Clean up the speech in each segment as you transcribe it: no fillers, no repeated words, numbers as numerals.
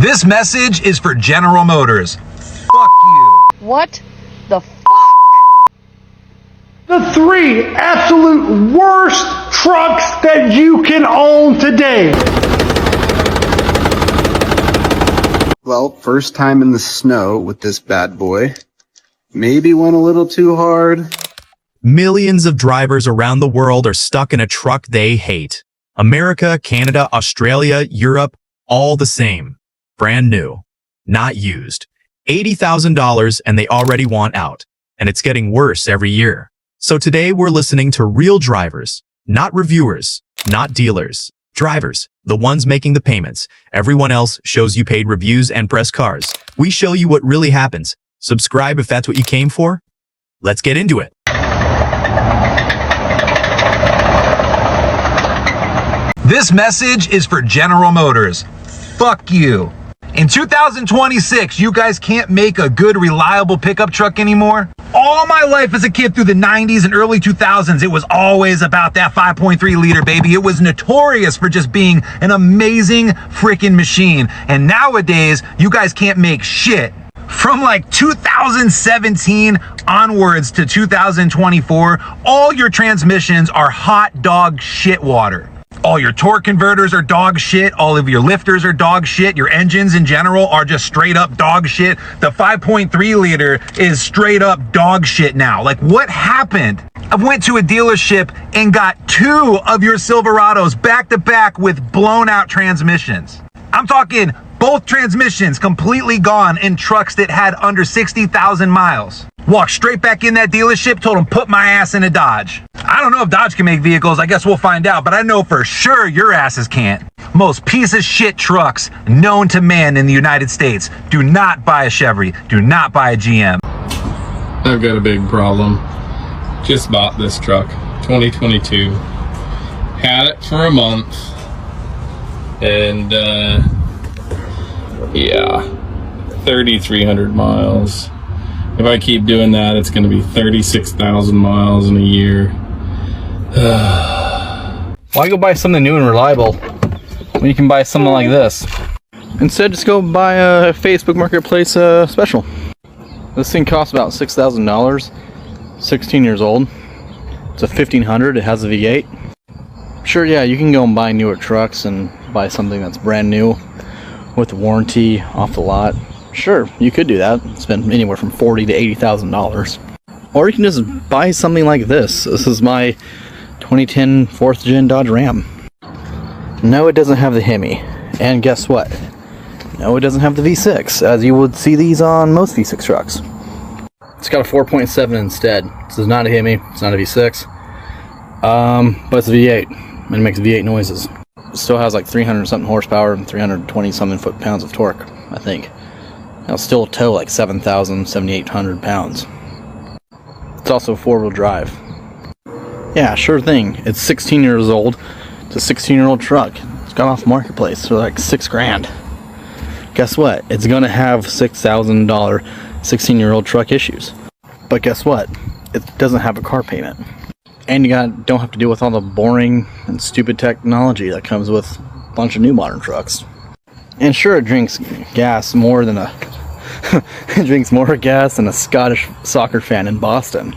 This message is for General Motors. Fuck you. What the f***? The 3 absolute worst trucks that you can own today. Well, first time in the snow with this bad boy. Maybe went a little too hard. Millions of drivers around the world are stuck in a truck they hate. America, Canada, Australia, Europe, all the same. Brand new, not used. $80,000 and they already want out. And it's getting worse every year. So today we're listening to real drivers, not reviewers, not dealers. Drivers, the ones making the payments. Everyone else shows you paid reviews and press cars. We show you what really happens. Subscribe if that's what you came for. Let's get into it. This message is for General Motors. Fuck you. In 2026, you guys can't make a good, reliable pickup truck anymore. All my life as a kid through the 90s and early 2000s, it was always about that 5.3 liter, baby. It was notorious for just being an amazing freaking machine. And nowadays, you guys can't make shit. From like 2017 onwards to 2024, all your transmissions are hot dog shit water. All your torque converters are dog shit. All of your lifters are dog shit. Your engines in general are just straight up dog shit. The 5.3 liter is straight up dog shit now. Like, what happened? I went to a dealership and got 2 of your Silverados back to back with blown out transmissions. I'm talking both transmissions completely gone in trucks that had under 60,000 miles. Walked straight back in that dealership, told them put my ass in a Dodge. I don't know if Dodge can make vehicles, I guess we'll find out, but I know for sure your asses can't. Most piece of shit trucks known to man in the United States. Do not buy a Chevy, do not buy a GM. I've got a big problem. Just bought this truck, 2022. Had it for a month, and yeah, 3,300 miles. If I keep doing that, it's going to be 36,000 miles in a year. Why go buy something new and reliable when you can buy something like this? Instead, just go buy a Facebook Marketplace special. This thing costs about $6,000. 16 years old. It's a 1500. It has a V8. Sure, yeah, you can go and buy newer trucks and buy something that's brand new with warranty off the lot. Sure, you could do that. Spend anywhere from $40,000 to $80,000. Or you can just buy something like this. This is my 2010 4th gen Dodge Ram. No, it doesn't have the Hemi. And guess what? No, it doesn't have the V6, as you would see these on most V6 trucks. It's got a 4.7 instead. This is not a Hemi, it's not a V6. But it's a V8, and it makes V8 noises. It still has like 300 something horsepower and 320 something foot-pounds of torque, I think. It'll still tow like 7,000, 7,800 pounds. It's also 4-wheel drive. Yeah, sure thing. It's 16 years old. It's a 16-year-old truck. It's got off Marketplace for like $6 grand. Guess what? It's gonna have $6,000 16-year-old truck issues. But guess what? It doesn't have a car payment. And you don't have to deal with all the boring and stupid technology that comes with a bunch of new modern trucks. And sure, it drinks gas more than it drinks more gas than a Scottish soccer fan in Boston.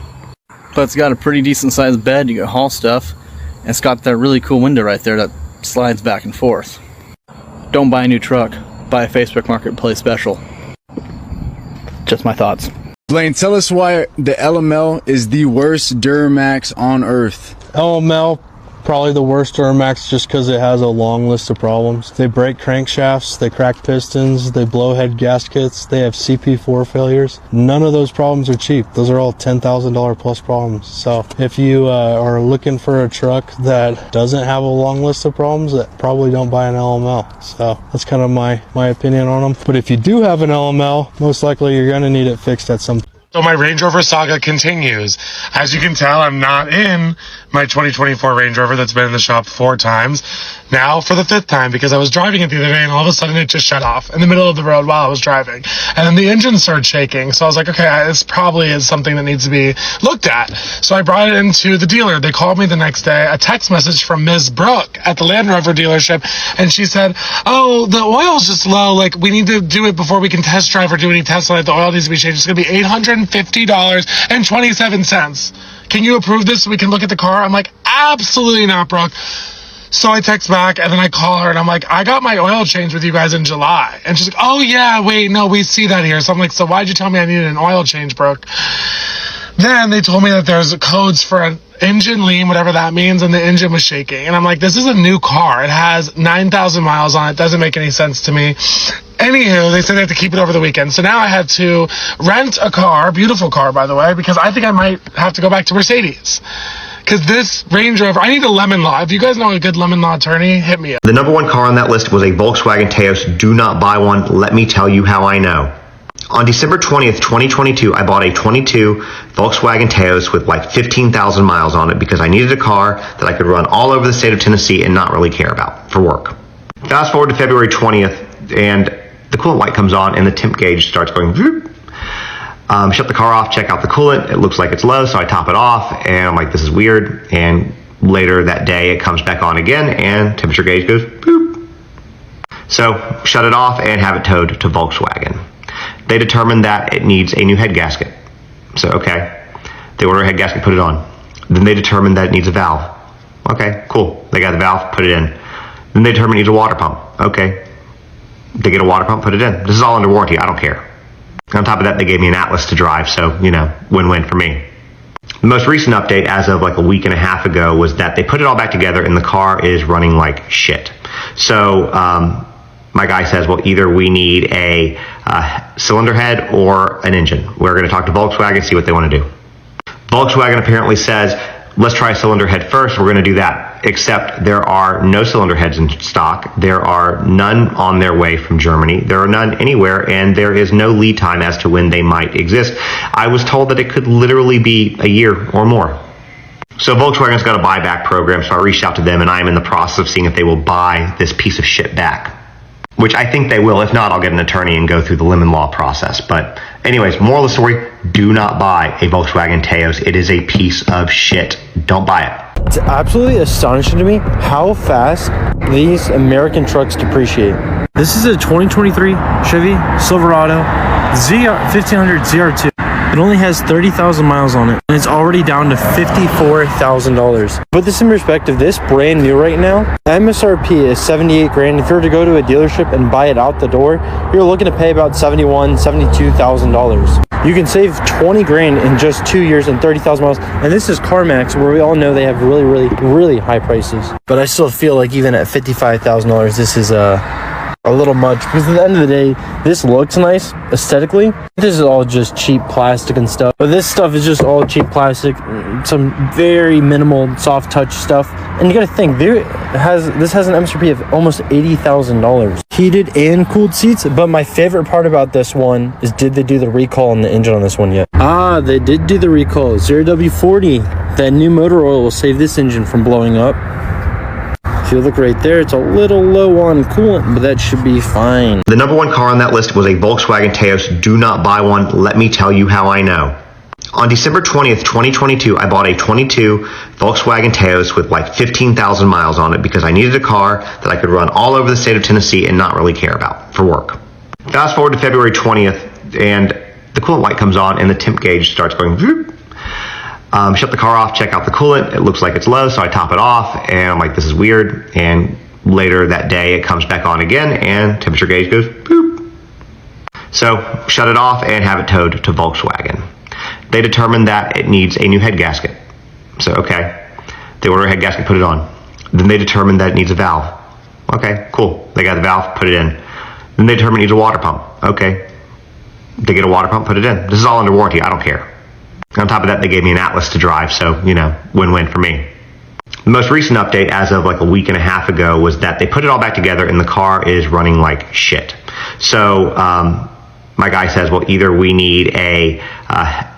But it's got a pretty decent sized bed, you can haul stuff, and it's got that really cool window right there that slides back and forth. Don't buy a new truck, buy a Facebook Marketplace special. Just my thoughts. Blaine, tell us why the LML is the worst Duramax on earth. LML, probably the worst Duramax just because it has a long list of problems. They break crankshafts, they crack pistons, they blow head gaskets, they have CP4 failures. None of those problems are cheap. Those are all $10,000 plus problems. So if you are looking for a truck that doesn't have a long list of problems, probably don't buy an LML. So that's kind of my opinion on them. But if you do have an LML, most likely you're going to need it fixed at some So my Range Rover saga continues. As you can tell, I'm not in my 2024 Range Rover that's been in the shop 4 times. Now for the 5th time, because I was driving it the other day and all of a sudden it just shut off in the middle of the road while I was driving. And then the engine started shaking. So I was like, okay, this probably is something that needs to be looked at. So I brought it into the dealer. They called me the next day, a text message from Ms. Brooke at the Land Rover dealership. And she said, oh, the oil's just low. Like, we need to do it before we can test drive or do any tests on it. The oil needs to be changed. It's going to be $850.27. Can you approve this so we can look at the car? I'm like, absolutely not, Brooke. So I text back and then I call her and I'm like, I got my oil changed with you guys in July. And she's like, oh yeah, wait, no, we see that here. So I'm like, so why'd you tell me I needed an oil change, Brooke? Then they told me that there's codes for an engine lean, whatever that means, and the engine was shaking. And I'm like, this is a new car. It has 9,000 miles on it. Doesn't make any sense to me. Anywho, they said they have to keep it over the weekend. So now I had to rent a car, beautiful car, by the way, because I think I might have to go back to Mercedes. Because this Range Rover, I need a lemon law. If you guys know a good lemon law attorney, hit me up. The number 1 car on that list was a Volkswagen Taos. Do not buy one. Let me tell you how I know. On December 20th, 2022, I bought a 22 Volkswagen Taos with like 15,000 miles on it because I needed a car that I could run all over the state of Tennessee and not really care about for work. Fast forward to February 20th, and the coolant light comes on and the temp gauge starts going whoop. Shut the car off, check out the coolant. It looks like it's low, so I top it off, and I'm like, this is weird. And later that day, it comes back on again, and temperature gauge goes boop. So shut it off and have it towed to Volkswagen. They determined that it needs a new head gasket. So, okay. They order a head gasket, put it on. Then they determined that it needs a valve. Okay, cool. They got the valve, put it in. Then they determined it needs a water pump. Okay. They get a water pump, put it in. This is all under warranty. I don't care. On top of that, they gave me an Atlas to drive, so, you know, win-win for me. The most recent update, as of like a week and a half ago, was that they put it all back together and the car is running like shit. So, my guy says, well, either we need a cylinder head or an engine. We're going to talk to Volkswagen, see what they want to do. Volkswagen apparently says, let's try a cylinder head first. We're going to do that. Except there are no cylinder heads in stock. There are none on their way from Germany. There are none anywhere, and there is no lead time as to when they might exist. I was told that it could literally be a year or more. So Volkswagen's got a buyback program, so I reached out to them, and I am in the process of seeing if they will buy this piece of shit back. Which I think they will. If not, I'll get an attorney and go through the lemon law process. But anyways, moral of the story, do not buy a Volkswagen Taos. It is a piece of shit. Don't buy it. It's absolutely astonishing to me how fast these American trucks depreciate. This is a 2023 Chevy Silverado 1500 ZR2. It only has 30,000 miles on it, and it's already down to $54,000. Put this in perspective, this brand new right now, MSRP is 78 grand. If you were to go to a dealership and buy it out the door, you're looking to pay about $72,000. You can save 20 grand in just 2 years and 30,000 miles. And this is CarMax, where we all know they have really, really, really high prices. But I still feel like even at $55,000, this is a little much, because at the end of the day, this looks nice aesthetically. This is all just cheap plastic and stuff, but this stuff is just all cheap plastic, some very minimal soft touch stuff. And you gotta think, this has an MSRP of almost $80,000. Heated and cooled seats, but my favorite part about this one is, did they do the recall on the engine on this one yet? Ah, they did do the recall. 0W40, that new motor oil will save this engine from blowing up. If you look right there, it's a little low on coolant, but that should be fine. The number 1 car on that list was a Volkswagen Taos. Do not buy one. Let me tell you how I know. On December 20th, 2022, I bought a 22 Volkswagen Taos with like 15,000 miles on it because I needed a car that I could run all over the state of Tennessee and not really care about for work. Fast forward to February 20th, and the coolant light comes on and the temp gauge starts going whoop. Shut the car off, check out the coolant. It looks like it's low, so I top it off, and I'm like, this is weird. And later that day, it comes back on again, and temperature gauge goes boop. So shut it off and have it towed to Volkswagen. They determined that it needs a new head gasket. So, okay. They order a head gasket, put it on. Then they determined that it needs a valve. Okay, cool. They got the valve, put it in. Then they determined it needs a water pump. Okay. They get a water pump, put it in. This is all under warranty. I don't care. On top of that, they gave me an Atlas to drive, so, you know, win-win for me. The most recent update, as of like a week and a half ago, was that they put it all back together and the car is running like shit. So, My guy says, well, either we need a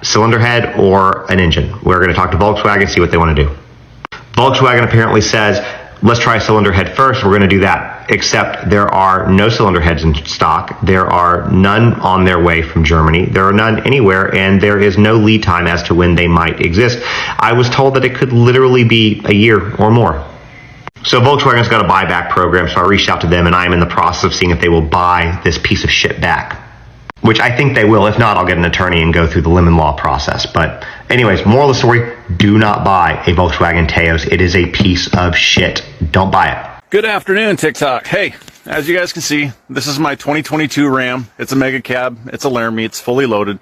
cylinder head or an engine. We're going to talk to Volkswagen, see what they want to do. Volkswagen apparently says, let's try cylinder head first. We're going to do that, except there are no cylinder heads in stock. There are none on their way from Germany. There are none anywhere, and there is no lead time as to when they might exist. I was told that it could literally be a year or more. So Volkswagen's got a buyback program, so I reached out to them, and I am in the process of seeing if they will buy this piece of shit back. Which I think they will. If not, I'll get an attorney and go through the lemon law process. But anyways, moral of the story, do not buy a Volkswagen Taos. It is a piece of shit. Don't buy it. Good afternoon, TikTok. Hey, as you guys can see, this is my 2022 Ram. It's a mega cab. It's a Laramie. It's fully loaded.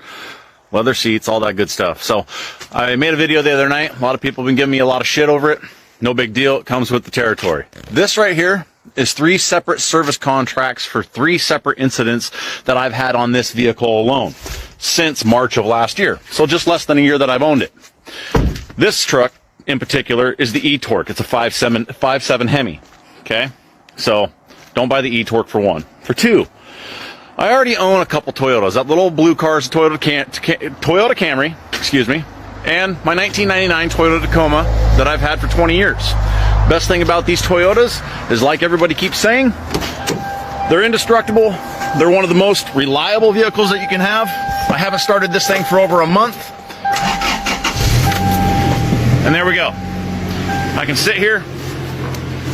Leather seats, all that good stuff. So I made a video the other night. A lot of people have been giving me a lot of shit over it. No big deal. It comes with the territory. This right here is 3 separate service contracts for 3 separate incidents that I've had on this vehicle alone since March of last year. So just less than a year that I've owned it. This truck in particular is the E-Torque. It's a 5.7 Hemi. Okay. So don't buy the E-Torque for 1. For 2, I already own a couple Toyotas. That little blue car is a Toyota Camry, excuse me, and my 1999 Toyota Tacoma that I've had for 20 years. Best thing about these Toyotas is, like everybody keeps saying, they're indestructible. They're one of the most reliable vehicles that you can have. I haven't started this thing for over a month. And there we go. I can sit here,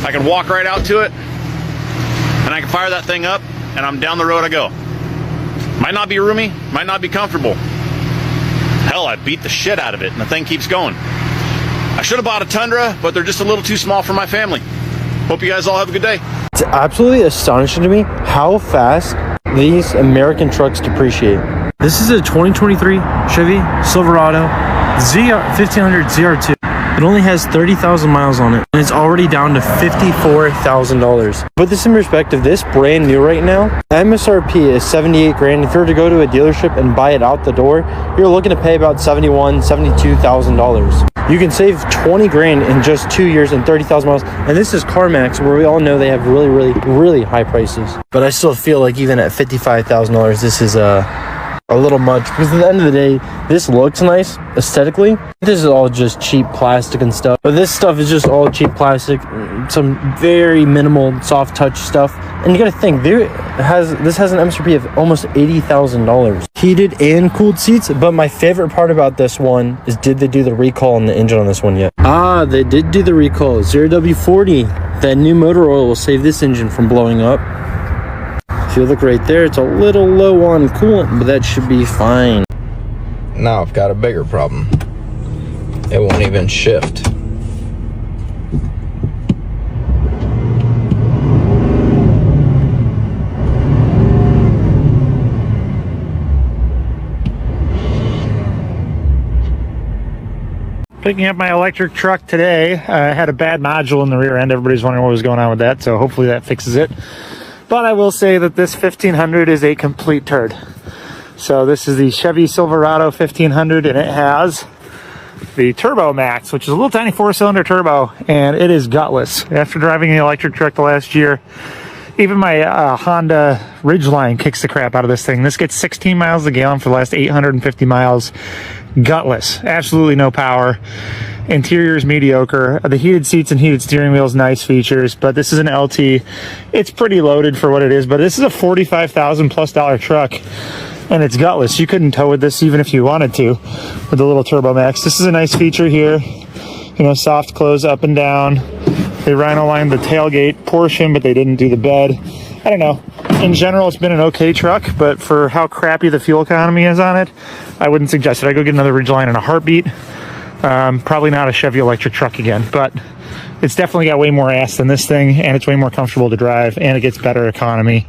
I can walk right out to it, and I can fire that thing up, and I'm down the road I go. Might not be roomy, might not be comfortable. Hell, I beat the shit out of it, and the thing keeps going. I should have bought a Tundra, but they're just a little too small for my family. Hope you guys all have a good day. It's absolutely astonishing to me how fast these American trucks depreciate. This is a 2023 Chevy Silverado 1500 ZR2. It only has 30,000 miles on it, and it's already down to $54,000. Put this in perspective, this brand new right now, MSRP is 78 grand. If you were to go to a dealership and buy it out the door, you're looking to pay about $72,000. You can save 20 grand in just 2 years and 30,000 miles. And this is CarMax, where we all know they have really, really, really high prices. But I still feel like even at $55,000, this is a little much, because at the end of the day, this looks nice aesthetically. This is all just cheap plastic and stuff, but this stuff is just all cheap plastic, some very minimal soft touch stuff. And you gotta think, this has an MSRP of almost $80,000. Heated and cooled seats. But my favorite part about this one is, did they do the recall on the engine on this one yet? Ah, they did do the recall. 0W40, that new motor oil will save this engine from blowing up. If you look right there, it's a little low on coolant, but that should be fine. Now I've got a bigger problem. It won't even shift. Picking up my electric truck today. I had a bad module in the rear end. Everybody's wondering what was going on with that, so hopefully that fixes it. But I will say that this 1500 is a complete turd. So this is the Chevy Silverado 1500, and it has the Turbo Max, which is a little tiny 4-cylinder turbo, and it is gutless. After driving the electric truck the last year, even my Honda Ridgeline kicks the crap out of this thing. This gets 16 miles a gallon for the last 850 miles. Gutless. Absolutely no power. Interior is mediocre. The heated seats and heated steering wheels, nice features, but this is an LT. It's pretty loaded for what it is, but this is a $45,000+ truck, and it's gutless. You couldn't tow with this even if you wanted to with the little Turbo Max. This is a nice feature here. You know, soft close up and down. They rhino lined the tailgate portion, but they didn't do the bed. I don't know. In general, it's been an okay truck, but for how crappy the fuel economy is on it, I wouldn't suggest it. I'd go get another Ridgeline in a heartbeat. Probably not a Chevy electric truck again, but it's definitely got way more ass than this thing, and it's way more comfortable to drive, and it gets better economy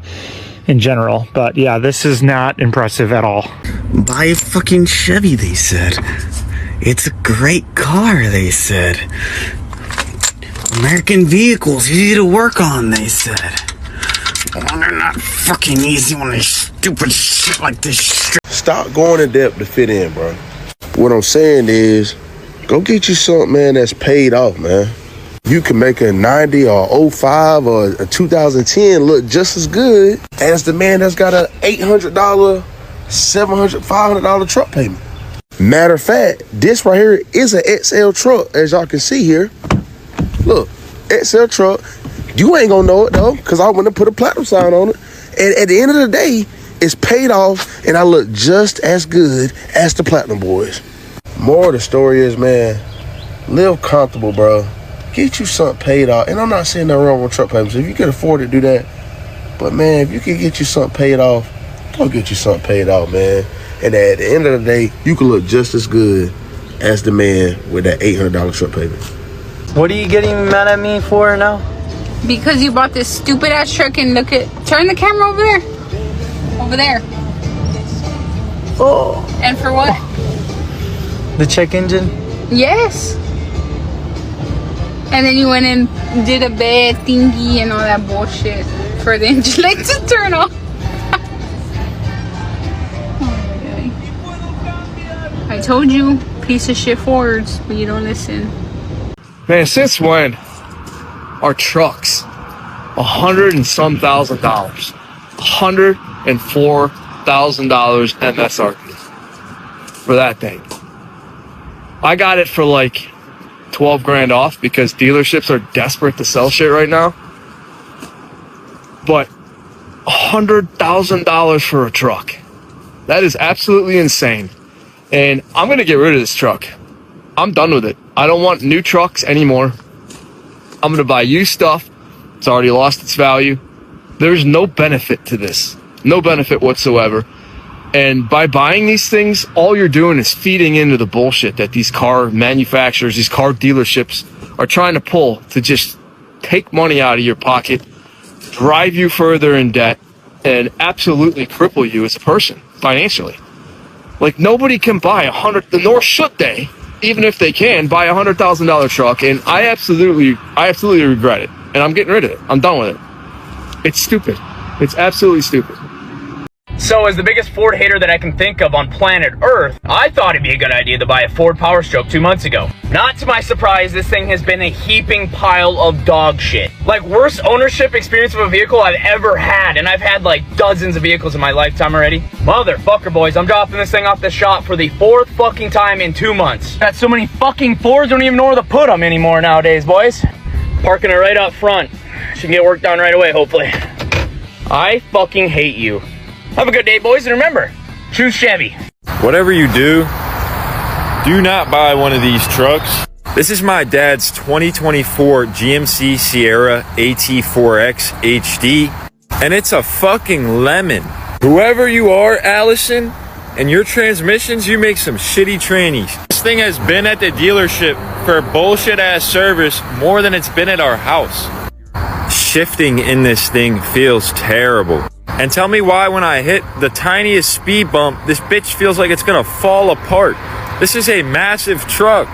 in general. But yeah, this is not impressive at all. Buy a fucking Chevy, they said. It's a great car, they said. American vehicles, easy to work on, they said. Well, they're not fucking easy when there's stupid shit like this. Stop going in depth to fit in, bro. What I'm saying is, go get you something, man, that's paid off, man. You can make a 90 or 05 or a 2010 look just as good as the man that's got a $800 $700, $500 truck payment. Matter of fact, this right here is an XL truck, as y'all can see here. Look, XL truck. You ain't gonna know it though, because I went and put a platinum sign on it. And at the end of the day, it's paid off, and I look just as good as the platinum boys. More of the story is, man, live comfortable, bro. Get you something paid off. And I'm not saying nothing wrong with truck payments. If you can afford to do that, but man, if you can get you something paid off, go get you something paid off, man. And at the end of the day, you can look just as good as the man with that $800 truck payment. What are you getting mad at me for now? Because you bought this stupid ass truck and turn the camera over there. Over there. Oh. And for what? The check engine? Yes. And then you went and did a bad thingy and all that bullshit for the engine light to turn off. I told you, piece of shit Fords, but you don't listen. Man, since when are trucks $100 and some thousand dollars? $104,000 MSRP for that thing. I got it for like 12 grand off because dealerships are desperate to sell shit right now. But $100,000 for a truck. That is absolutely insane. And I'm going to get rid of this truck. I'm done with it. I don't want new trucks anymore. I'm going to buy used stuff. It's already lost its value. There's no benefit to this. No benefit whatsoever. And by buying these things, all you're doing is feeding into the bullshit that these car manufacturers, these car dealerships are trying to pull to just take money out of your pocket, drive you further in debt, and absolutely cripple you as a person financially. Like, nobody can buy nor should they, even if they can, buy $100,000 truck. And I absolutely regret it. And I'm getting rid of it. I'm done with it. It's stupid. It's absolutely stupid. So as the biggest Ford hater that I can think of on planet Earth, I thought it'd be a good idea to buy a Ford Power Stroke 2 months ago. Not to my surprise, this thing has been a heaping pile of dog shit. Like, worst ownership experience of a vehicle I've ever had, and I've had like dozens of vehicles in my lifetime already. Motherfucker, boys, I'm dropping this thing off the shop for the 4th fucking time in 2 months. Got so many fucking Fords, don't even know where to put them anymore nowadays, boys. Parking it right up front. Should get work done right away, hopefully. I fucking hate you. Have a good day, boys, and remember, choose Chevy. Whatever you do not buy one of these trucks. This is my dad's 2024 GMC Sierra AT4X HD, and it's a fucking lemon. Whoever you are, Allison, and your transmissions, you make some shitty trannies. This thing has been at the dealership for bullshit-ass service more than it's been at our house. Shifting in this thing feels terrible. And tell me why when I hit the tiniest speed bump, this bitch feels like it's gonna fall apart. This is a massive truck.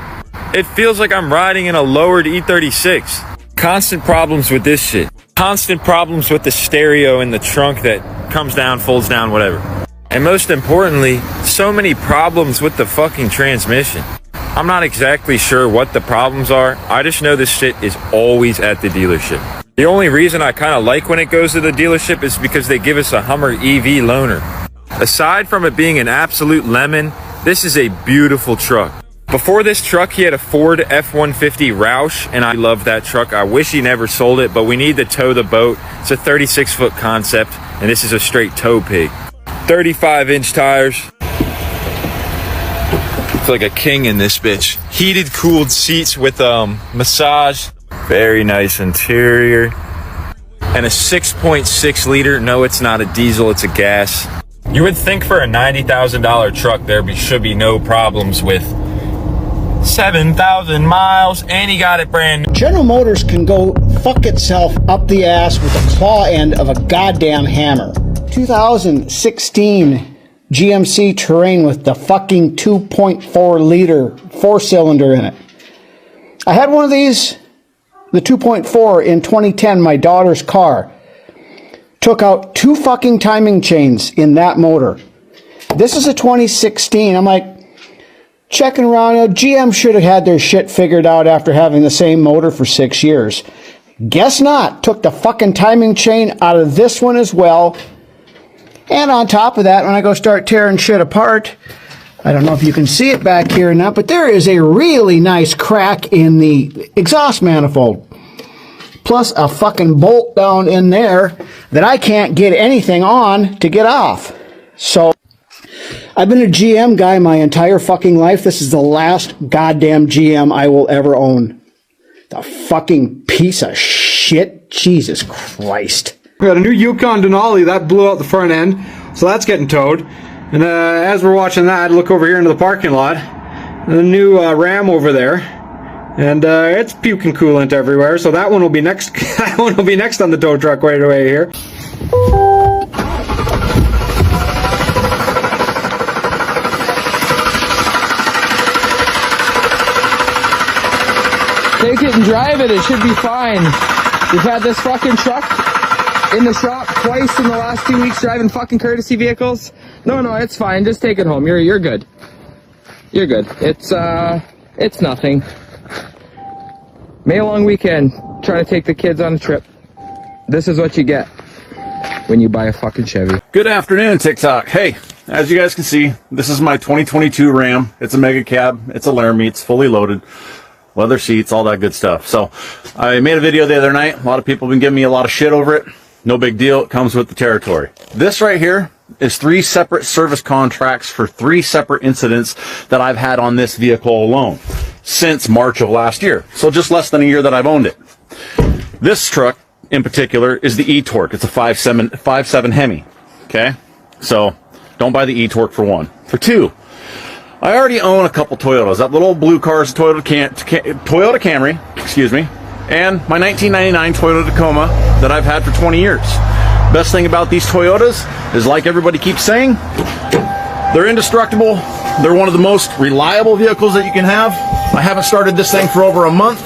It feels like I'm riding in a lowered E36. Constant problems with this shit. Constant problems with the stereo in the trunk that comes down, folds down, whatever. And most importantly, so many problems with the fucking transmission. I'm not exactly sure what the problems are. I just know this shit is always at the dealership. The only reason I kind of like when it goes to the dealership is because they give us a Hummer EV loaner. Aside from it being an absolute lemon, this is a beautiful truck. Before this truck, he had a Ford F-150 Roush, and I love that truck. I wish he never sold it, but we need to tow the boat. It's a 36-foot concept, and this is a straight tow pig. 35-inch tires. It's like a king in this bitch. Heated, cooled seats with massage. Very nice interior. And a 6.6 liter. No, it's not a diesel, it's a gas. You would think for a $90,000 truck there should be no problems with 7,000 miles, and he got it brand new. General Motors can go fuck itself up the ass with the claw end of a goddamn hammer. 2016 GMC Terrain with the fucking 2.4 liter 4-cylinder in it. I had one of these, the 2.4, in 2010, my daughter's car. Took out 2 fucking timing chains in that motor. This is a 2016. I'm like, checking around. GM should have had their shit figured out after having the same motor for 6 years. Guess not. Took the fucking timing chain out of this one as well. And on top of that, when I go start tearing shit apart, I don't know if you can see it back here or not, but there is a really nice crack in the exhaust manifold. Plus a fucking bolt down in there that I can't get anything on to get off. So I've been a GM guy my entire fucking life. This is the last goddamn GM I will ever own. The fucking piece of shit. Jesus Christ. We got a new Yukon Denali that blew out the front end, so that's getting towed. And as we're watching that, look over here into the parking lot. The new Ram over there, and it's puking coolant everywhere. So that one will be next. That one will be next on the tow truck right away here. Take it and drive it. It should be fine. We've had this fucking truck in the shop twice in the last 2 weeks driving fucking courtesy vehicles. No, it's fine. Just take it home. You're good. You're good. It's nothing. May a long weekend trying to take the kids on a trip. This is what you get when you buy a fucking Chevy. Good afternoon, TikTok. Hey, as you guys can see, this is my 2022 Ram. It's a mega cab. It's a Laramie. It's fully loaded. Leather seats, all that good stuff. So I made a video the other night. A lot of people have been giving me a lot of shit over it. No big deal. It comes with the territory. This right here is 3 separate service contracts for 3 separate incidents that I've had on this vehicle alone since March of last year. So just less than a year that I've owned it. This truck in particular is the E-Torque. It's a 5.7 Hemi. Okay? So don't buy the E-Torque for one. For two, I already own a couple Toyotas. That little blue car is a Toyota Camry, excuse me, and my 1999 Toyota Tacoma that I've had for 20 years. Best thing about these Toyotas is, like everybody keeps saying, they're indestructible. They're one of the most reliable vehicles that you can have. I haven't started this thing for over a month.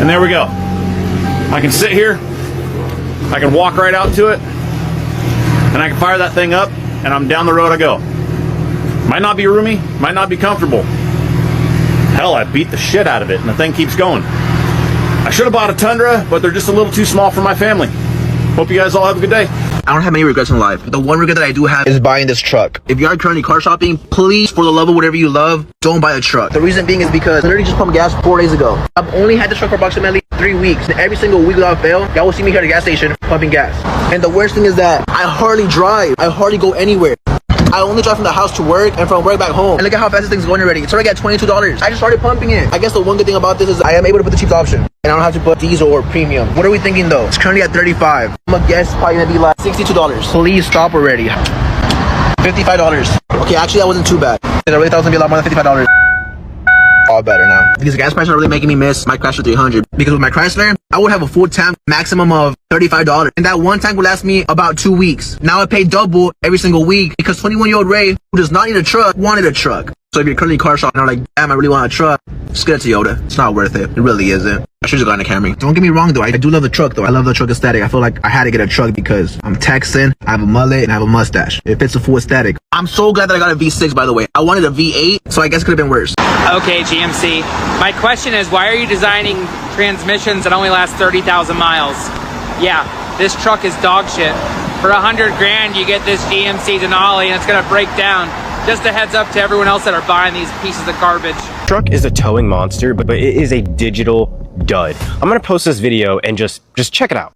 And there we go. I can sit here, I can walk right out to it, and I can fire that thing up, and I'm down the road I go. Might not be roomy, might not be comfortable. Hell, I beat the shit out of it, and the thing keeps going. I should have bought a Tundra, but they're just a little too small for my family. Hope you guys all have a good day. I don't have many regrets in life. The one regret that I do have is buying this truck. If you are currently car shopping, please, for the love of whatever you love, don't buy a truck. The reason being is because I literally just pumped gas 4 days ago. I've only had this truck for approximately 3 weeks. And every single week without fail, y'all will see me here at the gas station pumping gas. And the worst thing is that I hardly drive. I hardly go anywhere. I only drive from the house to work and from work back home. And look at how fast this thing's going already. It's already at $22. I just started pumping it. I guess the one good thing about this is I am able to put the cheap option. And I don't have to put diesel or premium. What are we thinking though? It's currently at $35. I'm gonna guess it's probably gonna be like $62. Please stop already. $55. Okay, actually that wasn't too bad. I really thought it was gonna be a lot more than $55. All better now. These gas prices are really making me miss my Chrysler 300. Because with my Chrysler, I would have a full tank maximum of $35. And that one tank would last me about 2 weeks. Now I pay double every single week because 21-year-old Ray, who does not need a truck, wanted a truck. So if you're currently car shopping and are like, damn, I really want a truck, just get a Toyota. It's not worth it. It really isn't. I should have gotten a Camry. Don't get me wrong though, I do love the truck though. I love the truck aesthetic. I feel like I had to get a truck because I'm Texan, I have a mullet, and I have a mustache. It fits the full aesthetic. I'm so glad that I got a V6 by the way. I wanted a V8, so I guess it could have been worse. Okay, GMC. My question is, why are you designing transmissions that only last 30,000 miles? Yeah, this truck is dog shit. For 100 grand, you get this GMC Denali and it's gonna break down. Just a heads up to everyone else that are buying these pieces of garbage. Truck is a towing monster, but it is a digital dud. I'm gonna post this video and just check it out.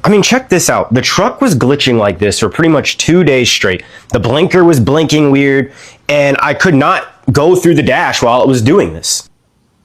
I mean, check this out. The truck was glitching like this for pretty much 2 days straight. The blinker was blinking weird, and I could not go through the dash while it was doing this.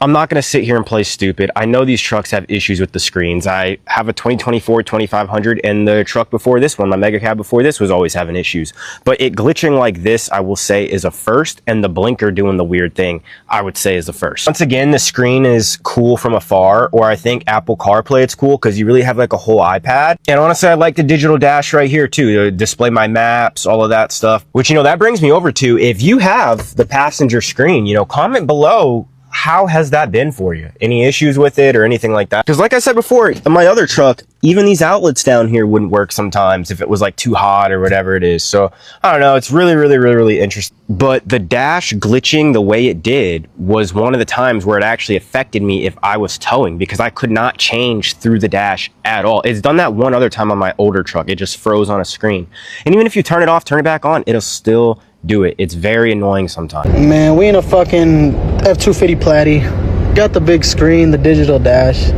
I'm not going to sit here and play stupid. I know these trucks have issues with the screens. I have a 2024 2500, and the truck before this one, my mega cab before this, was always having issues. But it glitching like this, I will say, is a first, and the blinker doing the weird thing, I would say, is a first. Once again, the screen is cool from afar, or I think Apple CarPlay, it's cool because you really have like a whole iPad. And honestly, I like the digital dash right here too, to display my maps, all of that stuff. Which, you know, that brings me over to, if you have the passenger screen, you know, comment below how has that been for you? Any issues with it or anything like that? Because like I said before, in my other truck, even these outlets down here wouldn't work sometimes if it was like too hot or whatever it is. So I don't know. It's really interesting. But the dash glitching the way it did was one of the times where it actually affected me if I was towing, because I could not change through the dash at all. It's done that one other time on my older truck. It just froze on a screen. And even if you turn it off, turn it back on, it'll still do it. It's very annoying sometimes. Man, we in a fucking F-250 Platy. Got the big screen, the digital dash.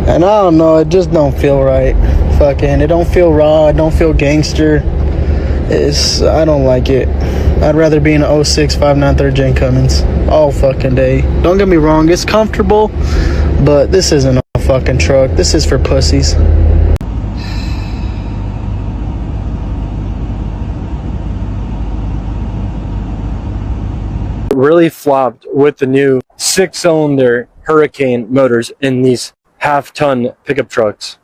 And I don't know, it just don't feel right. Fucking, it don't feel raw, it don't feel gangster. I don't like it. I'd rather be in an 06 5.9 3rd gen Cummins all fucking day. Don't get me wrong, it's comfortable, but this isn't a fucking truck. This is for pussies. Really flopped with the new 6-cylinder Hurricane motors in these half-ton pickup trucks.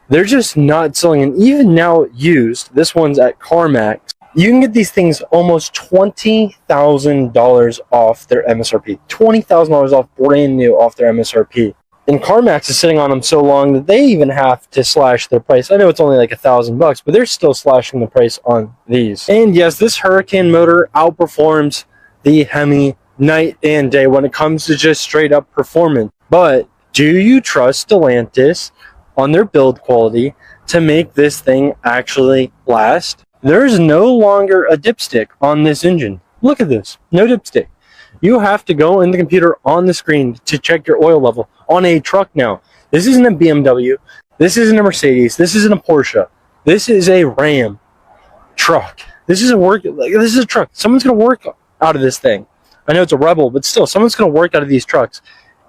They're just not selling, and even now used, this one's at CarMax, you can get these things almost $20,000 off their MSRP. $20,000 off brand new off their MSRP. And CarMax is sitting on them so long that they even have to slash their price. I know it's only like $1,000, but they're still slashing the price on these. And yes, this Hurricane motor outperforms the Hemi night and day when it comes to just straight up performance. But do you trust Stellantis on their build quality to make this thing actually last? There's no longer a dipstick on this engine. Look at this, no dipstick. You have to go in the computer on the screen to check your oil level on a truck now. This isn't a BMW, this isn't a Mercedes, this isn't a Porsche. This is a Ram truck. This is a truck. Someone's gonna work out of this thing. I know it's a Rebel, but still, someone's going to work out of these trucks.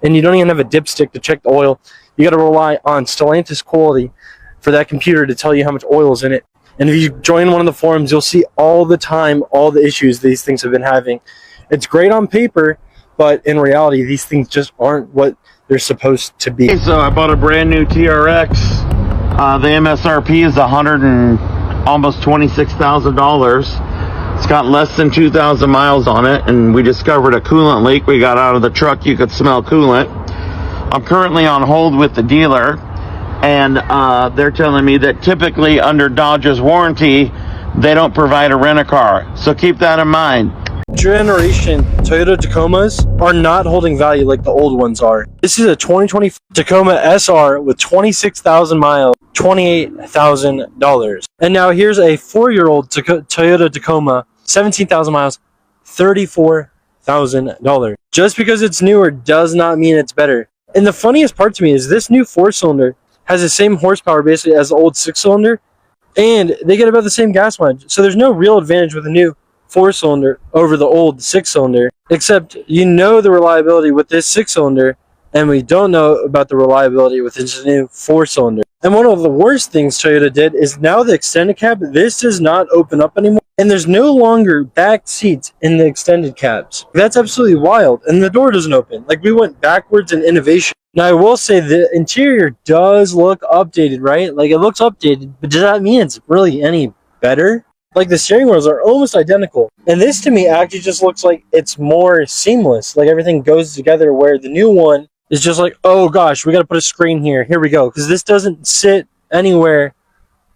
And you don't even have a dipstick to check the oil. You got to rely on Stellantis quality for that computer to tell you how much oil is in it. And if you join one of the forums, you'll see all the time all the issues these things have been having. It's great on paper, but in reality, these things just aren't what they're supposed to be. So I bought a brand new TRX. The MSRP is almost $26,000. It's got less than 2,000 miles on it, and we discovered a coolant leak. We got out of the truck, you could smell coolant. I'm currently on hold with the dealer, and they're telling me that typically under Dodge's warranty, they don't provide a rent-a-car. So keep that in mind. Generation Toyota Tacomas are not holding value like the old ones are. This is a 2020 Tacoma SR with 26,000 miles, $28,000. And now here's a 4-year-old Toyota Tacoma, 17,000 miles, $34,000. Just because it's newer does not mean it's better. And the funniest part to me is this new 4-cylinder has the same horsepower basically as the old 6-cylinder, and they get about the same gas mileage. So there's no real advantage with the new 4-cylinder over the old 6-cylinder, except you know the reliability with this 6-cylinder, and we don't know about the reliability with this new 4-cylinder. And one of the worst things Toyota did is now the extended cab, this does not open up anymore, and there's no longer back seats in the extended cabs. That's absolutely wild, and the door doesn't open. Like, we went backwards in innovation. Now, I will say the interior does look updated, right? Like, it looks updated, but does that mean it's really any better? Like, the steering wheels are almost identical. And this, to me, actually just looks like it's more seamless. Like, everything goes together, where the new one is just like, oh gosh, we got to put a screen here. Here we go. Because this doesn't sit anywhere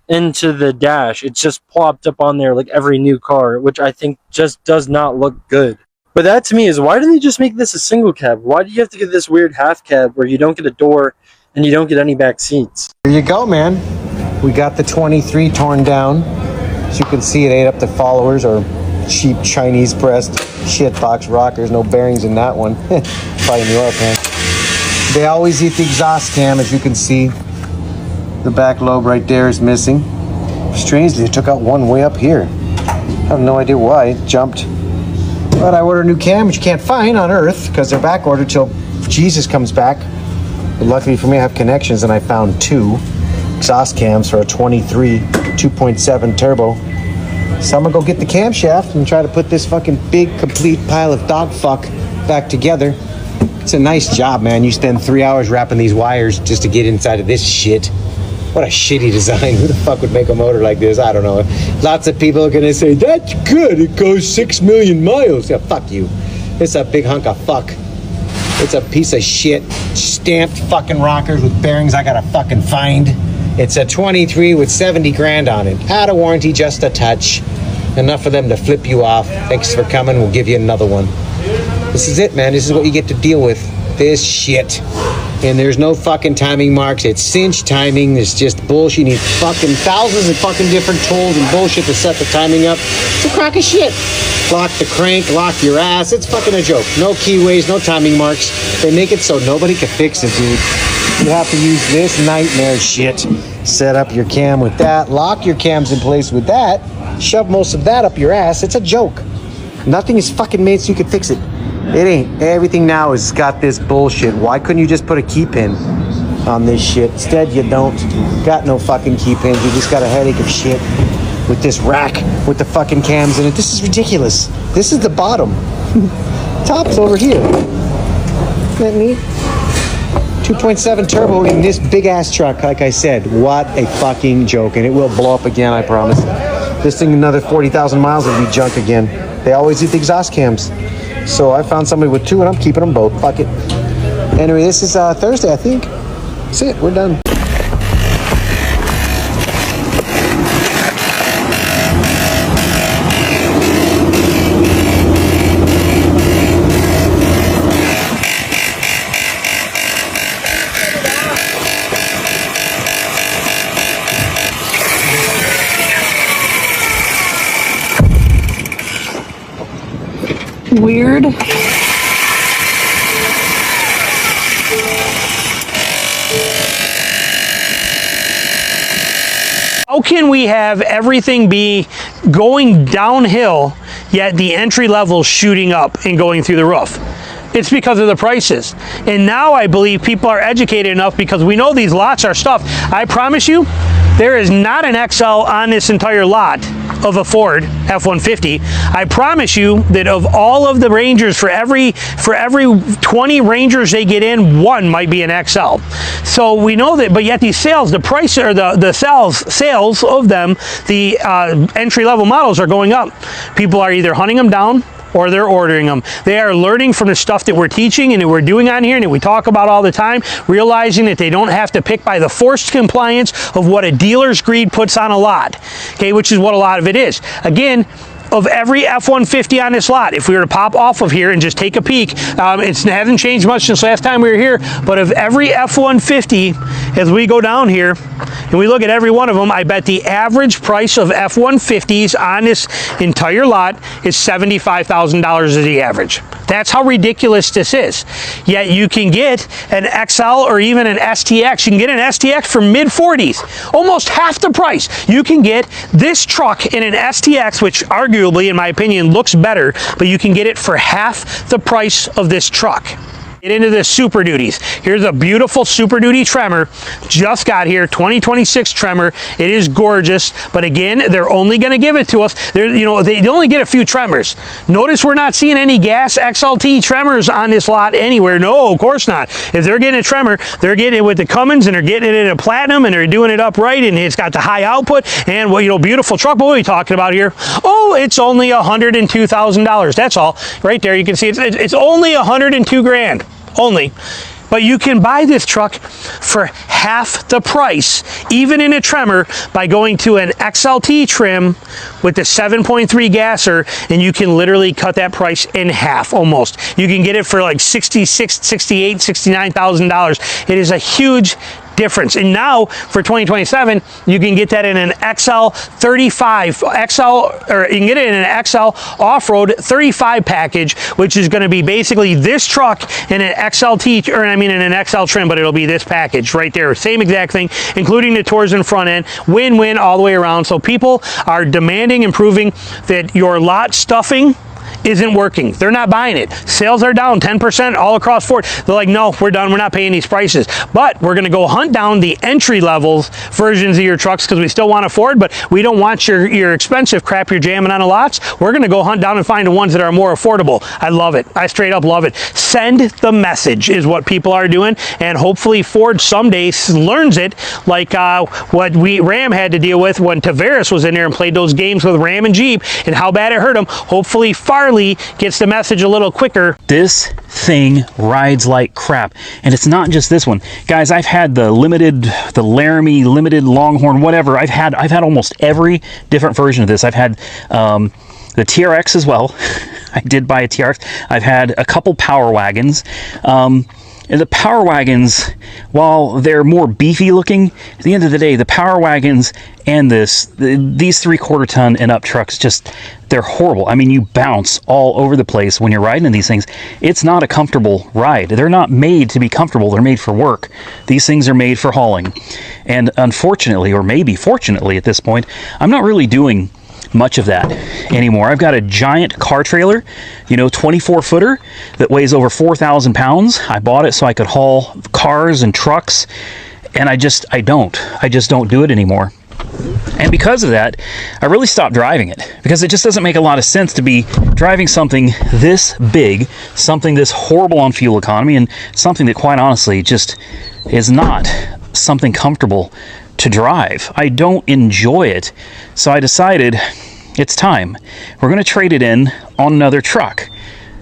into the dash. It's just plopped up on there like every new car, which I think just does not look good. But that, to me, is why didn't they just make this a single cab? Why do you have to get this weird half cab where you don't get a door and you don't get any back seats? Here you go, man. We got the 23 torn down. As you can see, it ate up the followers, or cheap Chinese pressed shitbox rockers. No bearings in that one. Probably in the oil pan. They always eat the exhaust cam, as you can see. The back lobe right there is missing. Strangely, it took out one way up here. I have no idea why it jumped. But I ordered a new cam, which you can't find on Earth because they're back ordered till Jesus comes back. But luckily for me, I have connections, and I found 2 exhaust cams for a 23 2.7 turbo. So I'm gonna go get the camshaft and try to put this fucking big complete pile of dog fuck back together. It's a nice job, man. You spend 3 hours wrapping these wires just to get inside of this shit. What a shitty design. Who the fuck would make a motor like this? I don't know. Lots of people are gonna say, that's good, it goes 6 million miles. Yeah, fuck you. It's a big hunk of fuck. It's a piece of shit. Stamped fucking rockers with bearings I gotta fucking find. It's a 23 with 70 grand on it. Out of warranty, just a touch. Enough for them to flip you off. Thanks for coming. We'll give you another one. This is it, man. This is what you get to deal with. This shit. And there's no fucking timing marks. It's cinch timing. It's just bullshit. You need fucking thousands of fucking different tools and bullshit to set the timing up. It's a crock of shit. Lock the crank, lock your ass. It's fucking a joke. No keyways, no timing marks. They make it so nobody can fix it, dude. You have to use this nightmare shit. Set up your cam with that. Lock your cams in place with that. Shove most of that up your ass. It's a joke. Nothing is fucking made so you can fix it. It ain't. Everything now has got this bullshit. Why couldn't you just put a key pin on this shit? Instead, you don't. Got no fucking key pins. You just got a headache of shit with this rack with the fucking cams in it. This is ridiculous. This is the bottom. Top's over here. Isn't that neat? 2.7 turbo in this big ass truck. Like I said, what a fucking joke. And it will blow up again, I promise. This thing, another 40,000 miles, will be junk again. They always eat the exhaust cams. So I found somebody with two and I'm keeping them both. Fuck it. Anyway, this is Thursday, I think. That's it. We're done. Weird. How can we have everything be going downhill, yet the entry level shooting up and going through the roof? It's because of the prices. And now I believe people are educated enough because we know these lots are stuffed. I promise you, there is not an XL on this entire lot of a Ford F-150. I promise you that of all of the Rangers, for every 20 Rangers they get in, one might be an XL. So we know that, but yet these sales, the price or the sales of them, the entry level models are going up. People are either hunting them down or they're ordering them. They are learning from the stuff that we're teaching and that we're doing on here and that we talk about all the time, realizing that they don't have to pick by the forced compliance of what a dealer's greed puts on a lot, okay, which is what a lot of it is. Again, of every F-150 on this lot, if we were to pop off of here and just take a peek, it hasn't changed much since last time we were here, but of every F-150, as we go down here and we look at every one of them, I bet the average price of F-150s on this entire lot is $75,000 as the average. That's how ridiculous this is. Yet you can get an XL or even an STX. You can get an STX for mid-40s, almost half the price. You can get this truck in an STX, which arguably, in my opinion, looks better, but you can get it for half the price of this truck. Get into the Super Duties. Here's a beautiful Super Duty Tremor. Just got here, 2026 Tremor. It is gorgeous, but again, they're only going to give it to us. They only get a few Tremors. Notice we're not seeing any gas XLT Tremors on this lot anywhere. No, of course not. If they're getting a Tremor, they're getting it with the Cummins and they're getting it in a Platinum and they're doing it upright and it's got the high output and, well, beautiful truck. But what are we talking about here? Oh, it's only $102,000. That's all. Right there, you can see it's only 102 grand. Only. But you can buy this truck for half the price, even in a Tremor, by going to an XLT trim with the 7.3 gasser, and you can literally cut that price in half almost. You can get it for like $66,000, $68,000, $69,000. It is a huge difference. And now for 2027, you can get that in an XL 35 XL, or you can get it in an XL off-road 35 package, which is going to be basically this truck in an XLT, or I mean in an XL trim, but it'll be this package right there. Same exact thing, including the tours in front end. Win-win all the way around. So people are demanding and proving that your lot stuffing isn't working. They're not buying it. Sales are down 10% all across Ford. They're like, no, we're done. We're not paying these prices. But we're going to go hunt down the entry levels versions of your trucks because we still want a Ford, but we don't want your expensive crap you're jamming on the lots. We're going to go hunt down and find the ones that are more affordable. I love it. I straight up love it. Send the message is what people are doing, and hopefully Ford someday learns it, like what Ram had to deal with when Tavares was in there and played those games with Ram and Jeep and how bad it hurt them. Hopefully Harley gets the message a little quicker. This thing rides like crap. And it's not just this one. Guys, I've had the Laramie, limited Longhorn, whatever. I've had almost every different version of this. I've had the TRX as well. I did buy a TRX. I've had a couple Power Wagons. And the Power Wagons, while they're more beefy looking, at the end of the day, the Power Wagons and these 3/4 ton and up trucks, they're horrible. I mean, you bounce all over the place when you're riding in these things. It's not a comfortable ride. They're not made to be comfortable. They're made for work. These things are made for hauling. And unfortunately, or maybe fortunately at this point, I'm not really doing much of that anymore. I've got a giant car trailer, 24-footer that weighs over 4,000 pounds. I bought it so I could haul cars and trucks, and I just don't do it anymore. And because of that, I really stopped driving it, because it just doesn't make a lot of sense to be driving something this big, something this horrible on fuel economy, and something that quite honestly just is not something comfortable to drive. I don't enjoy it. So I decided it's time. We're going to trade it in on another truck.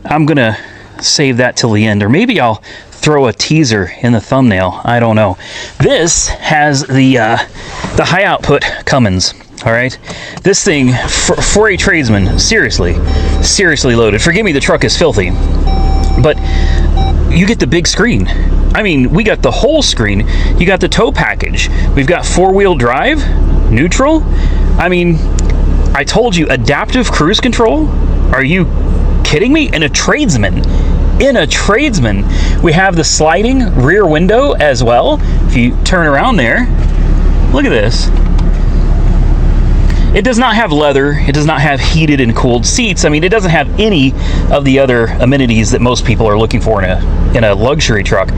I'm going to save that till the end, or maybe I'll throw a teaser in the thumbnail. I don't know. This has the high output Cummins. All right, this thing for a tradesman, seriously loaded. Forgive me, the truck is filthy, but you get the big screen. I mean, we got the whole screen. You got the tow package. We've got 4-wheel drive, neutral. I mean, I told you, adaptive cruise control. Are you kidding me? In a tradesman, we have the sliding rear window as well. If you turn around there, look at this. It does not have leather. It does not have heated and cooled seats. I mean, it doesn't have any of the other amenities that most people are looking for in a luxury truck.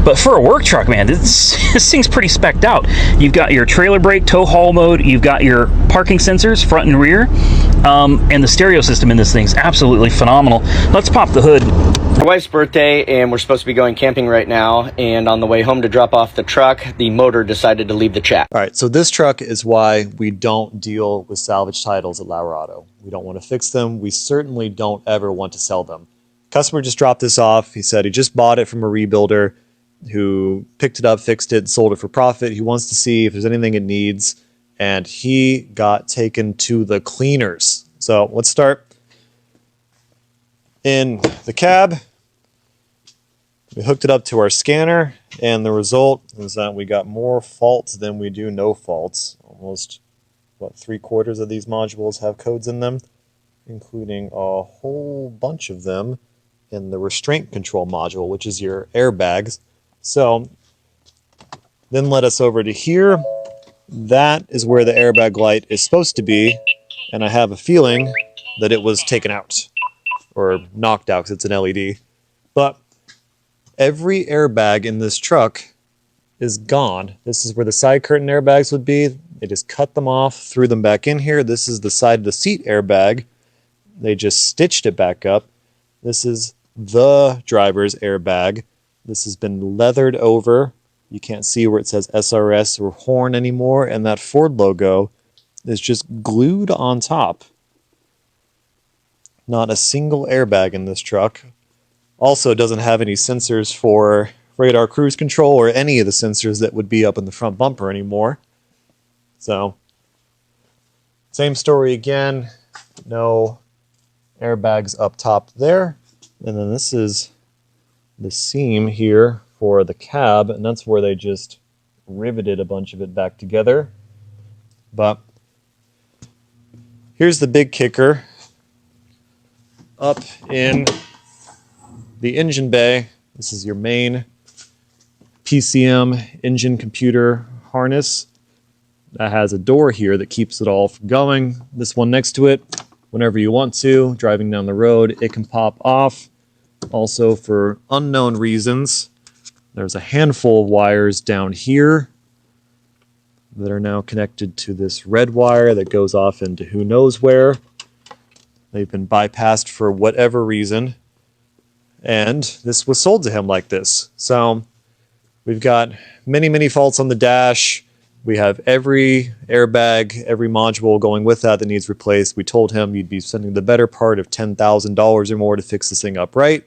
But for a work truck, man, this thing's pretty specced out. You've got your trailer brake, tow haul mode. You've got your parking sensors, front and rear. And the stereo system in this thing's absolutely phenomenal. Let's pop the hood. My wife's birthday, and we're supposed to be going camping right now, and on the way home to drop off the truck, the motor decided to leave the chat. All right, so this truck is why we don't deal with salvage titles at Lauer Auto. We don't want to fix them. We certainly don't ever want to sell them. Customer just dropped this off. He said he just bought it from a rebuilder who picked it up, fixed it, sold it for profit. He wants to see if there's anything it needs, and he got taken to the cleaners. So let's start in the cab. We hooked it up to our scanner, and the result is that we got more faults than we do no faults. Almost, 3/4 of these modules have codes in them, including a whole bunch of them in the restraint control module, which is your airbags. So then led us over to here. That is where the airbag light is supposed to be, and I have a feeling that it was taken out or knocked out because it's an LED. But every airbag in this truck is gone. This is where the side curtain airbags would be. They just cut them off, threw them back in here. This is the side of the seat airbag. They just stitched it back up. This is the driver's airbag. This has been leathered over. You can't see where it says SRS or horn anymore, and that Ford logo is just glued on top. Not a single airbag in this truck. Also doesn't have any sensors for radar cruise control or any of the sensors that would be up in the front bumper anymore. So, same story again. No airbags up top there. And then this is the seam here for the cab, and that's where they just riveted a bunch of it back together. But here's the big kicker. Up in the engine bay, this is your main PCM engine computer harness. That has a door here that keeps it all from going. This one next to it, whenever you want to, driving down the road, it can pop off. Also, for unknown reasons, there's a handful of wires down here that are now connected to this red wire that goes off into who knows where. They've been bypassed for whatever reason. And this was sold to him like this. So we've got many, many faults on the dash. We have every airbag, every module going with that needs replaced. We told him you'd be spending the better part of $10,000 or more to fix this thing up right.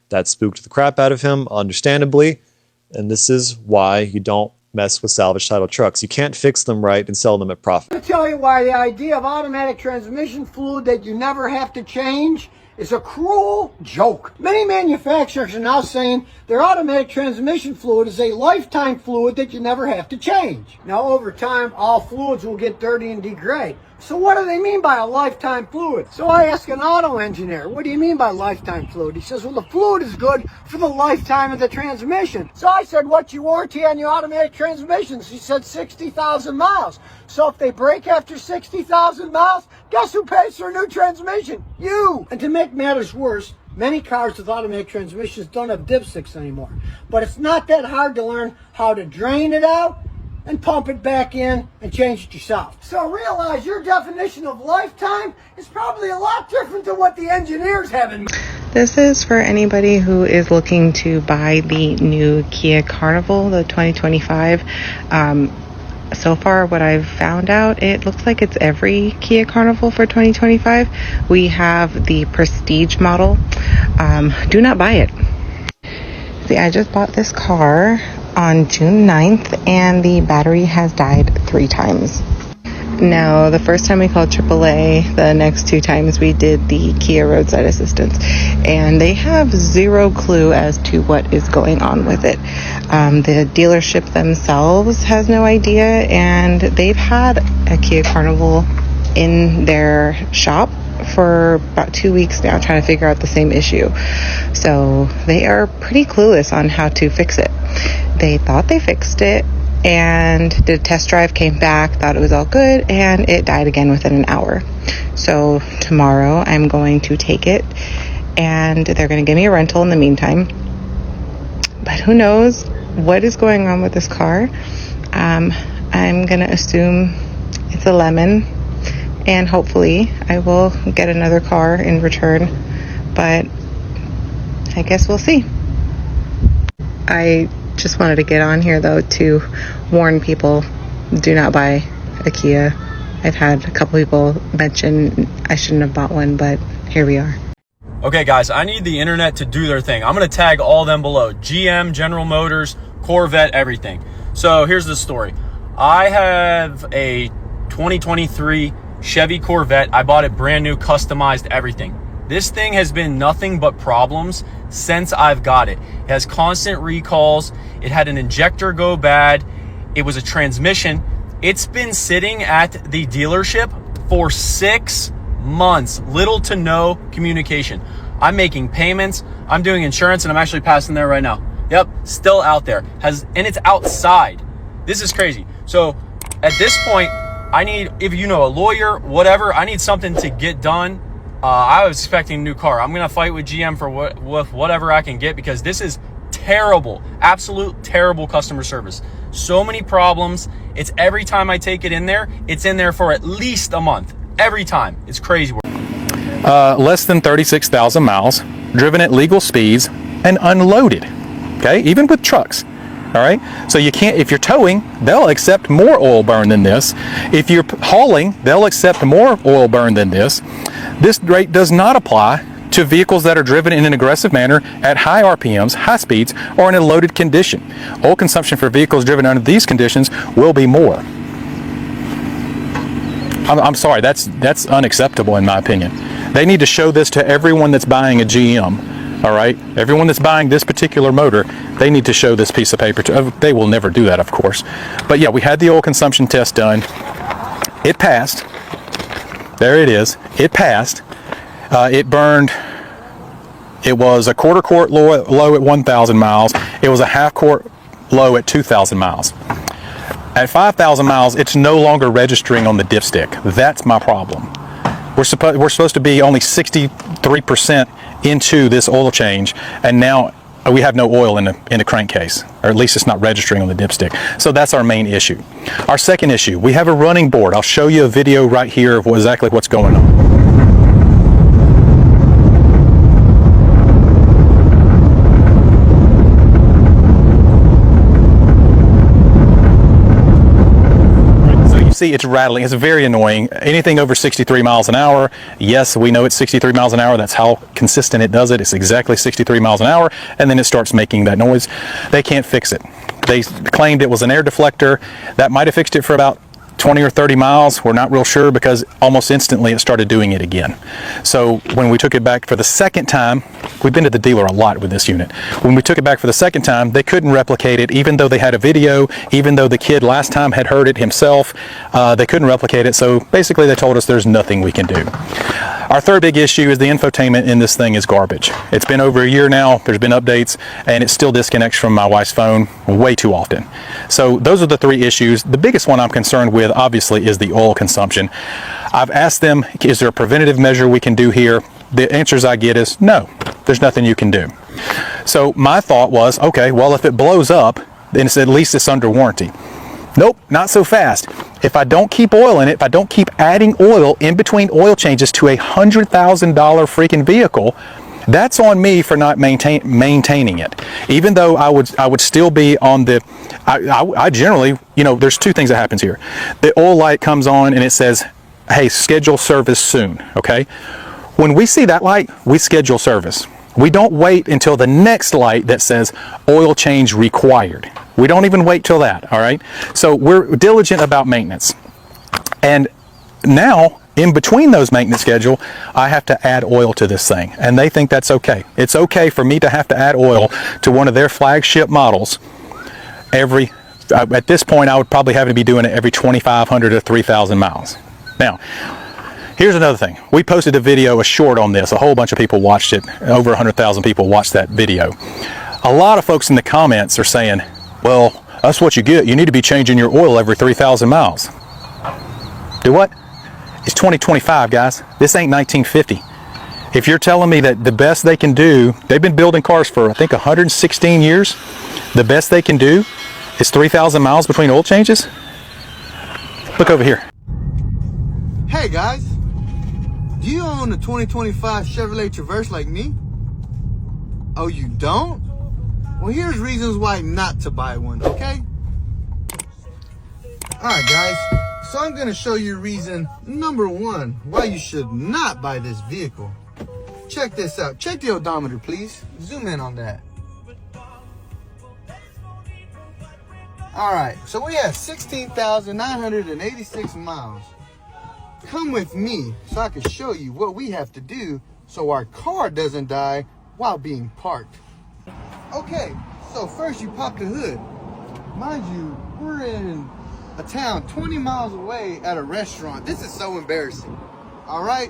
That spooked the crap out of him, understandably. And this is why you don't mess with salvage title trucks. You can't fix them right and sell them at profit. I'll tell you why the idea of automatic transmission fluid that you never have to change is a cruel joke. Many manufacturers are now saying their automatic transmission fluid is a lifetime fluid that you never have to change. Now over time, all fluids will get dirty and degrade. So what do they mean by a lifetime fluid? So I asked an auto engineer, what do you mean by lifetime fluid? He says, well, the fluid is good for the lifetime of the transmission. So I said, what's your warranty on your automatic transmissions? He said 60,000 miles. So if they break after 60,000 miles, guess who pays for a new transmission? You! And to make matters worse, many cars with automatic transmissions don't have dipsticks anymore. But it's not that hard to learn how to drain it out and pump it back in and change it yourself. So realize your definition of lifetime is probably a lot different than what the engineers have in mind. This is for anybody who is looking to buy the new Kia Carnival, the 2025. So far, what I've found out, it looks like it's every Kia Carnival for 2025. We have the Prestige model. Do not buy it. See, I just bought this car on June 9th and the battery has died 3 times. Now, the first time we called AAA, the next 2 times we did the Kia roadside assistance, and they have zero clue as to what is going on with it. The dealership themselves has no idea, and they've had a Kia Carnival in their shop for about 2 weeks now trying to figure out the same issue. So they are pretty clueless on how to fix it. They thought they fixed it and did a test drive, came back, thought it was all good, and it died again within an hour. So tomorrow I'm going to take it and they're going to give me a rental in the meantime. But who knows what is going on with this car. I'm going to assume it's a lemon, and hopefully I will get another car in return, but I guess we'll see. I just wanted to get on here though to warn people, do not buy a Kia. I've had a couple people mention I shouldn't have bought one, but here we are. Okay guys, I need the internet to do their thing. I'm gonna tag all them below. GM, General Motors, Corvette, everything. So here's the story. I have a 2023 Chevy Corvette. I bought it brand new, customized, everything. This thing has been nothing but problems since I've got it. It has constant recalls. It had an injector go bad. It was a transmission. It's been sitting at the dealership for 6 months. Little to no communication. I'm making payments. I'm doing insurance, and I'm actually passing there right now. Yep, still out there. And it's outside. This is crazy. So at this point, I need, if you know, a lawyer, whatever, I need something to get done. I was expecting a new car. I'm going to fight with GM for whatever I can get, because this is terrible, absolute terrible customer service. So many problems. It's every time I take it in there, it's in there for at least a month. Every time. It's crazy. Less than 36,000 miles, driven at legal speeds, and unloaded. Okay, even with trucks. All right, so you can't, if you're towing, they'll accept more oil burn than this. If you're hauling, they'll accept more oil burn than this. This rate does not apply to vehicles that are driven in an aggressive manner at high RPMs, high speeds, or in a loaded condition. Oil consumption for vehicles driven under these conditions will be more. I'm sorry, that's unacceptable in my opinion. They need to show this to everyone that's buying a GM. All right, everyone that's buying this particular motor, they need to show this piece of paper to. They will never do that, of course. But yeah, we had the oil consumption test done. It passed. There it is. It passed. It burned. It was a quarter quart low at 1,000 miles. It was a half quart low at 2,000 miles. At 5,000 miles, it's no longer registering on the dipstick. That's my problem. We're supposed to be only 63% into this oil change, and now we have no oil in the crankcase, or at least it's not registering on the dipstick. So that's our main issue. Our second issue, we have a running board. I'll show you a video right here of exactly what's going on. see it's rattling. It's very annoying. Anything over 63 miles an hour, yes, we know it's 63 miles an hour. That's how consistent it does it. It's exactly 63 miles an hour, and then it starts making that noise. They can't fix it. They claimed it was an air deflector. That might have fixed it for about 20 or 30 miles. We're not real sure, because almost instantly it started doing it again. So when we took it back for the second time, we've been to the dealer a lot with this unit. When we took it back for the second time, they couldn't replicate it, even though they had a video, even though the kid last time had heard it himself. They couldn't replicate it. So basically they told us there's nothing we can do. Our third big issue is the infotainment in this thing is garbage. It's been over a year now. There's been updates, and it still disconnects from my wife's phone way too often. So those are the three issues. The biggest one I'm concerned with, obviously, is the oil consumption. I've asked them, is there a preventative measure we can do here? The answers I get is no, there's nothing you can do. So my thought was, okay, well, if it blows up, then at least it's under warranty. Nope, not so fast. If I don't keep oil in it, if I don't keep adding oil in between oil changes to a $100,000 freaking vehicle, that's on me for not maintaining it. Even though I would still be on the, I generally, you know, there's two things that happens here. The oil light comes on and it says, hey, schedule service soon, okay? When we see that light, we schedule service. We don't wait until the next light that says oil change required. We don't even wait till that, all right? So we're diligent about maintenance. And now, in between those maintenance schedule, I have to add oil to this thing. And they think that's okay. It's okay for me to have to add oil to one of their flagship models every, at this point, I would probably have to be doing it every 2,500 to 3,000 miles. Now, here's another thing. We posted a video, a short on this. A whole bunch of people watched it. Over 100,000 people watched that video. A lot of folks in the comments are saying, well, that's what you get. You need to be changing your oil every 3,000 miles. Do what? It's 2025, guys. This ain't 1950. If you're telling me that the best they can do, they've been building cars for, I think, 116 years. The best they can do is 3,000 miles between oil changes. Look over here. Hey guys, do you own a 2025 Chevrolet Traverse like me? Oh, you don't? Well, here's reasons why not to buy one, okay? Alright guys, so I'm gonna show you reason number one why you should not buy this vehicle. Check this out. Check the odometer, please. Zoom in on that. Alright, so we have 16,986 miles. Come with me so I can show you what we have to do so our car doesn't die while being parked. Okay, so first you pop the hood. Mind you, we're in a town 20 miles away at a restaurant. This is so embarrassing. All right,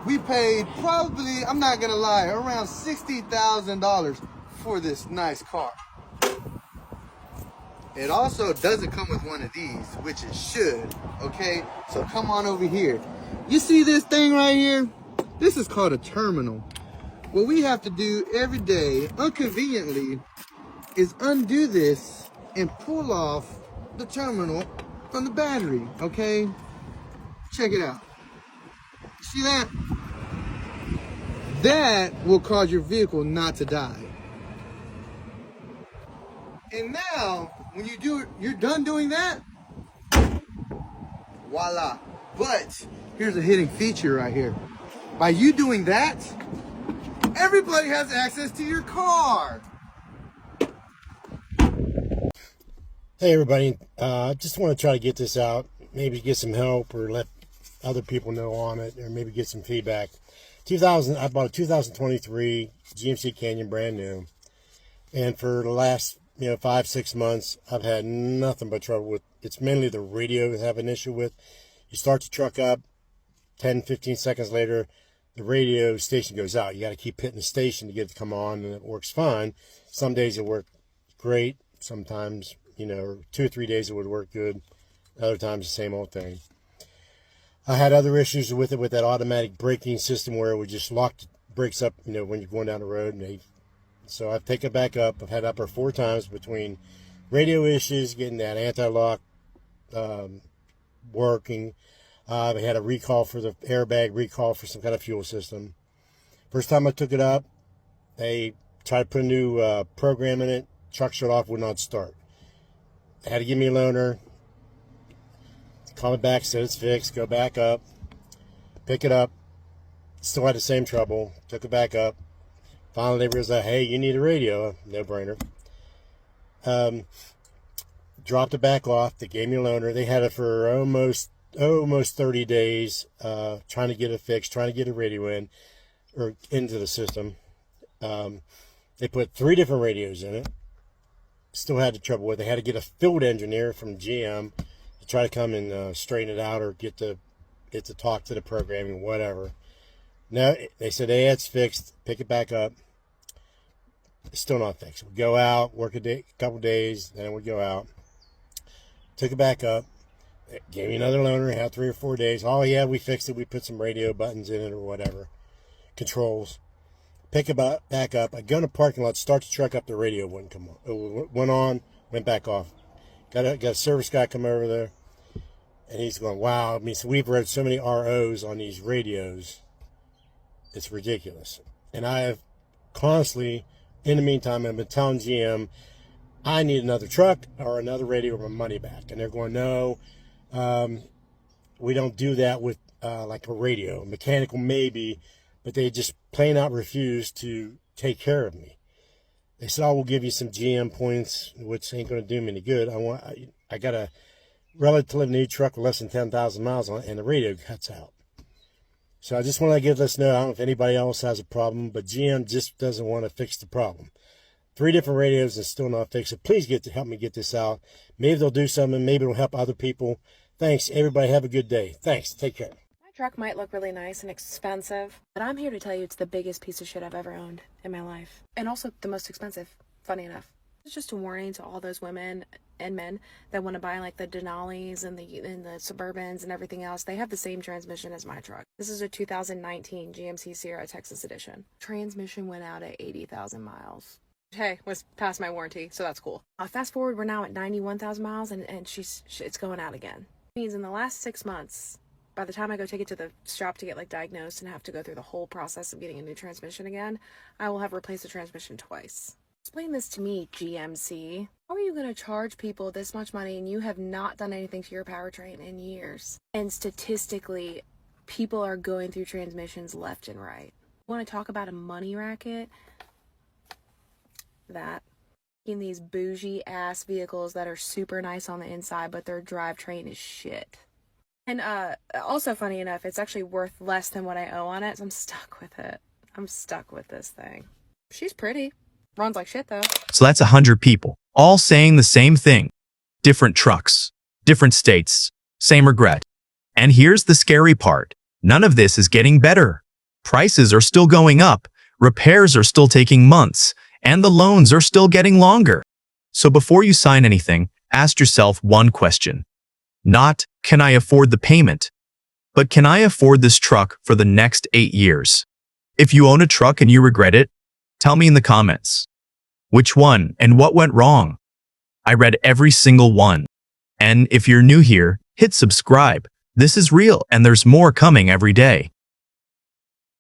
we paid probably, I'm not gonna lie, around $60,000 for this nice car. It also doesn't come with one of these, which it should, okay? So come on over here. You see this thing right here? This is called a terminal. What we have to do every day, inconveniently, is undo this and pull off the terminal from the battery, okay? Check it out. See that? That will cause your vehicle not to die. And now, when you do it, you're done doing that, voila. But here's a hidden feature right here. By you doing that, everybody has access to your car. Hey everybody, I just want to try to get this out, maybe get some help or let other people know on it, or maybe get some feedback. I bought a 2023 GMC Canyon brand new, and for the last 5-6 months, I've had nothing but trouble with. It's mainly the radio I have an issue with. You start the truck up, 10-15 seconds later, the radio station goes out. You got to keep hitting the station to get it to come on, and it works fine. Some days it works great. Sometimes, 2 or 3 days it would work good. Other times the same old thing. I had other issues with it, with that automatic braking system where it would just lock the brakes up, when you're going down the road. So I've taken it back up. I've had it up there 4 times between radio issues, getting that anti-lock working. I had a recall for the airbag, recall for some kind of fuel system. First time I took it up, they tried to put a new program in it. Truck shut off, would not start. They had to give me a loaner. Call it back, said it's fixed, go back up, pick it up, still had the same trouble, took it back up. Finally, they was like, hey, you need a radio, no brainer. Dropped it back off, they gave me a loaner. They had it for almost 30 days, trying to get it fixed, trying to get a radio in, or into the system. They put 3 different radios in it. Still had the trouble with it. They had to get a field engineer from GM to try to come and straighten it out or get to talk to the programming, whatever. No, they said, hey, it's fixed. Pick it back up. It's still not fixed. We go out, work a couple days, then we go out. Took it back up. It gave me another loaner. Had 3 or 4 days. Oh yeah, we fixed it. We put some radio buttons in it or whatever, controls. Pick it back up. I go in the parking lot, start the truck up. The radio wouldn't come on. It went on, went back off. Got a service guy come over there, and he's going, "Wow! I mean, so we've read so many ROs on these radios. It's ridiculous." And I have constantly, in the meantime, I've been telling GM, I need another truck or another radio or my money back. And they're going, no, we don't do that with like a radio. Mechanical maybe, but they just plain out refuse to take care of me. They said, oh, we'll give you some GM points, which ain't going to do me any good. I got a relatively new truck with less than 10,000 miles on it, and the radio cuts out. So I just want to give this note. I don't know if anybody else has a problem, but GM just doesn't want to fix the problem. 3 different radios and still not fixed it. Please help me get this out. Maybe they'll do something. Maybe it'll help other people. Thanks, everybody. Have a good day. Thanks. Take care. My truck might look really nice and expensive, but I'm here to tell you it's the biggest piece of shit I've ever owned in my life. And also the most expensive, funny enough. It's just a warning to all those women and men that want to buy like the Denali's and the Suburbans and everything else. They have the same transmission as my truck. This is a 2019 GMC Sierra Texas Edition. Transmission went out at 80,000 miles. Hey, was past my warranty, so that's cool. Fast forward, we're now at 91,000 miles, and it's going out again. It means in the last 6 months, by the time I go take it to the shop to get like diagnosed and have to go through the whole process of getting a new transmission again, I will have replaced the transmission twice. Explain this to me, GMC. How are you going to charge people this much money and you have not done anything to your powertrain in years? And statistically, people are going through transmissions left and right. Want to talk about a money racket? That in these bougie ass vehicles that are super nice on the inside, but their drivetrain is shit. And also funny enough, it's actually worth less than what I owe on it, so I'm stuck with it. I'm stuck with this thing. She's pretty. Runs like shit though. So that's 100 people, all saying the same thing. Different trucks, different states, same regret. And here's the scary part. None of this is getting better. Prices are still going up, repairs are still taking months, and the loans are still getting longer. So before you sign anything, ask yourself one question. Not, can I afford the payment? But can I afford this truck for the next 8 years? If you own a truck and you regret it, tell me in the comments. Which one and what went wrong? I read every single one. And if you're new here, hit subscribe. This is real and there's more coming every day.